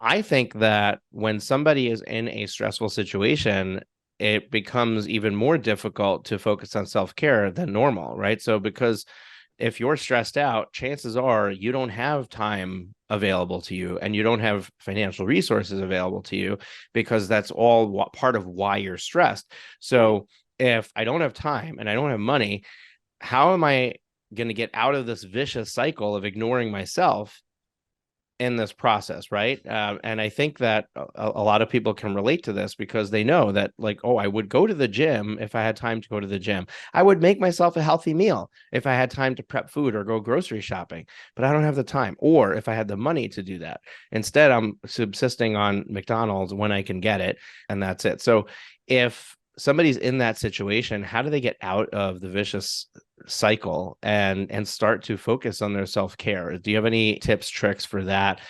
I think that when somebody is in a stressful situation, it becomes even more difficult to focus on self-care than normal, right? So because if you're stressed out, chances are you don't have time available to you and you don't have financial resources available to you because that's all part of why you're stressed. Right. So if I don't have time and I don't have money, how am I going to get out of this vicious cycle of ignoring myself in this process, right? And I think that a lot of people can relate to this because they know that, like, oh, I would go to the gym if I had time to go to the gym. I would make myself a healthy meal if I had time to prep food or go grocery shopping, but I don't have the time. Or if I had the money to do that, instead, I'm subsisting on McDonald's when I can get it, and that's it. So if somebody's in that situation, how do they get out of the vicious cycle and start to focus on their self-care? Do you have any tips, tricks for that,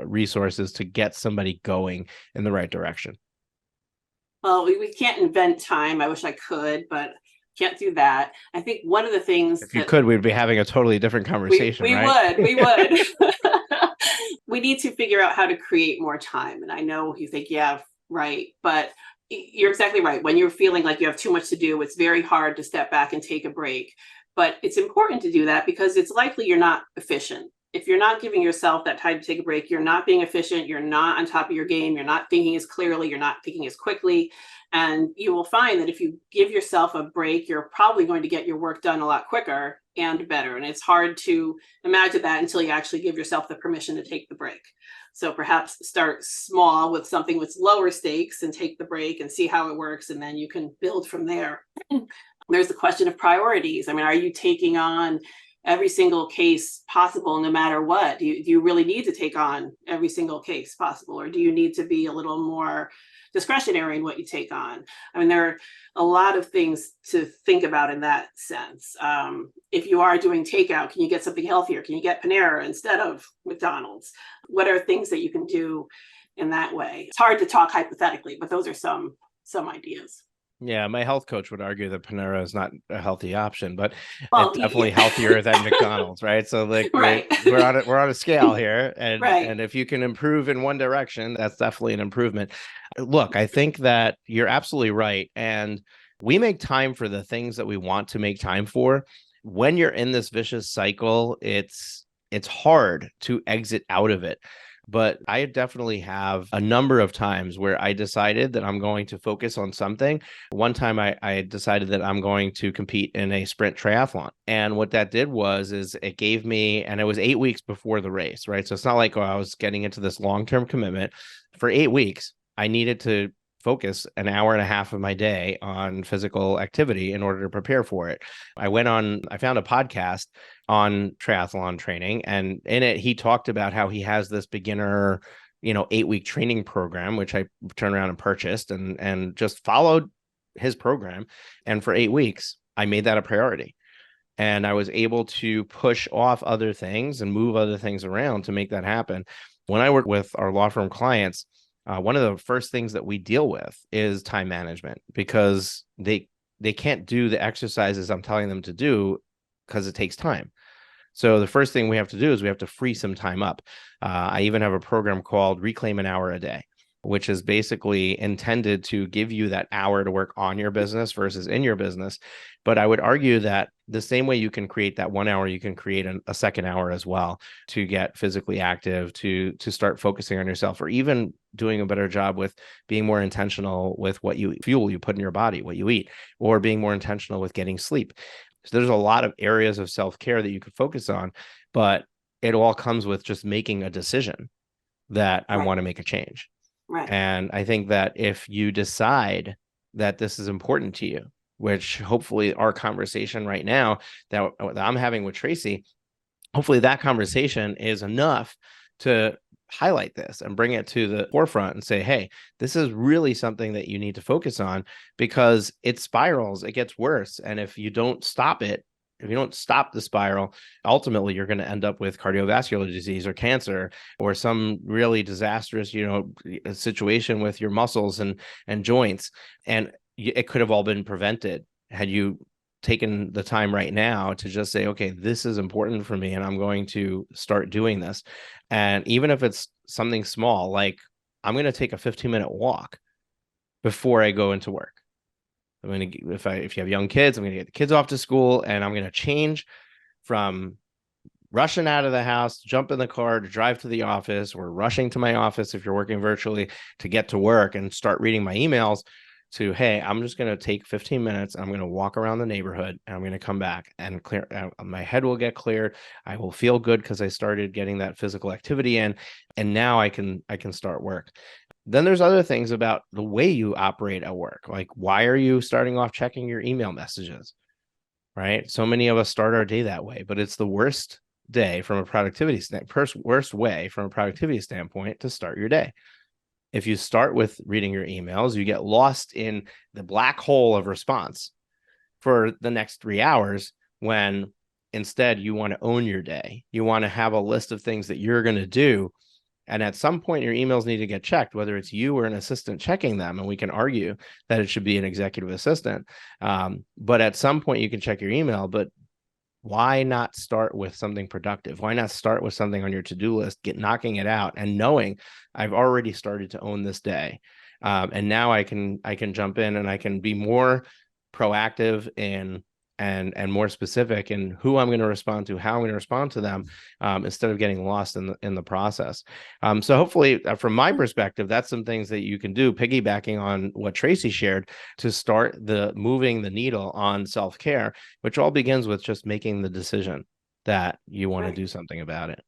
resources to get somebody going in the right direction? Well, we can't invent time. I wish I could, but can't do that. I think one of the things If you that could, we'd be having a totally different we conversation, we right? would we would we need to figure out how to create more time. And I know you think, yeah, right, but you're exactly right. When you're feeling like you have too much to do, it's very hard to step back and take a break. But it's important to do that because it's likely you're not efficient. If you're not giving yourself that time to take a break, you're not being efficient, you're not on top of your game, you're not thinking as clearly, you're not thinking as quickly. And you will find that if you give yourself a break, you're probably going to get your work done a lot quicker and better. And it's hard to imagine that until you actually give yourself the permission to take the break. So perhaps start small with something with lower stakes and take the break and see how it works. And then you can build from there. There's the question of priorities. I mean, are you taking on every single case possible no matter what? Do you really need to take on every single case possible? Or do you need to be a little more discretionary in what you take on? I mean, there are a lot of things to think about in that sense. If you are doing takeout, can you get something healthier? Can you get Panera instead of McDonald's? What are things that you can do in that way? It's hard to talk hypothetically, but those are some ideas. Yeah, my health coach would argue that Panera is not a healthy option, but Well, it's definitely healthier than McDonald's, right? So like we're right. we're on we're on a scale here, and Right. if you can improve in one direction, that's definitely an improvement. Look, I think that you're absolutely right, and we make time for the things that we want to make time for. When you're in this vicious cycle, it's hard to exit out of it. But I definitely have a number of times where I decided that I'm going to focus on something. One time I decided that I'm going to compete in a sprint triathlon. And what that did was is it gave me, and it was 8 weeks before the race, right? So it's not like, oh, I was getting into this long-term commitment. For 8 weeks, I needed to focus an hour and a half of my day on physical activity in order to prepare for it. I found a podcast on triathlon training, and in it he talked about how he has this beginner 8-week training program, which I turned around and purchased and just followed his program. And for 8 weeks I made that a priority, and I was able to push off other things and move other things around to make that happen. When I work with our law firm clients, one of the first things that we deal with is time management, because they can't do the exercises I'm telling them to do because it takes time. So the first thing we have to do is we have to free some time up. I even have a program called Reclaim an Hour a Day, which is basically intended to give you that hour to work on your business versus in your business. But I would argue that the same way you can create that 1 hour, you can create a second hour as well to get physically active, to start focusing on yourself, or even doing a better job with being more intentional with what you fuel you put in your body, what you eat, or being more intentional with getting sleep. So there's a lot of areas of self-care that you could focus on, but it all comes with just making a decision that I Right. want to make a change. Right. And I think that if you decide that this is important to you, which hopefully our conversation right now that I'm having with Traci, hopefully that conversation is enough to highlight this and bring it to the forefront and say, hey, this is really something that you need to focus on, because it spirals, it gets worse. And if you don't stop it, if you don't stop the spiral, ultimately you're going to end up with cardiovascular disease or cancer or some really disastrous, situation with your muscles and joints. And it could have all been prevented had you taken the time right now to just say, okay, this is important for me and I'm going to start doing this. And even if it's something small, like I'm going to take a 15-minute walk before I go into work. I'm going to, if you have young kids, I'm going to get the kids off to school and I'm going to change from rushing out of the house, jump in the car to drive to the office, or rushing to my office if you're working virtually to get to work and start reading my emails, to, hey, I'm just going to take 15 minutes. I'm going to walk around the neighborhood and I'm going to come back and clear. My head will get cleared. I will feel good because I started getting that physical activity in, and now I can start work. Then there's other things about the way you operate at work. Like, why are you starting off checking your email messages? Right? So many of us start our day that way, but it's the worst day from a productivity standpoint, worst way from a productivity standpoint to start your day. If you start with reading your emails, you get lost in the black hole of response for the next 3 hours, when instead you want to own your day. You want to have a list of things that you're going to do. And at some point, your emails need to get checked, whether it's you or an assistant checking them. And we can argue that it should be an executive assistant. But at some point, you can check your email. But why not start with something productive? Why not start with something on your to-do list, get knocking it out and knowing I've already started to own this day. And now I can jump in and I can be more proactive in and more specific in who I'm going to respond to, how I'm going to respond to them, instead of getting lost in the process. So hopefully, from my perspective, that's some things that you can do, piggybacking on what Traci shared, to start moving the needle on self-care, which all begins with just making the decision that you want to do something about it.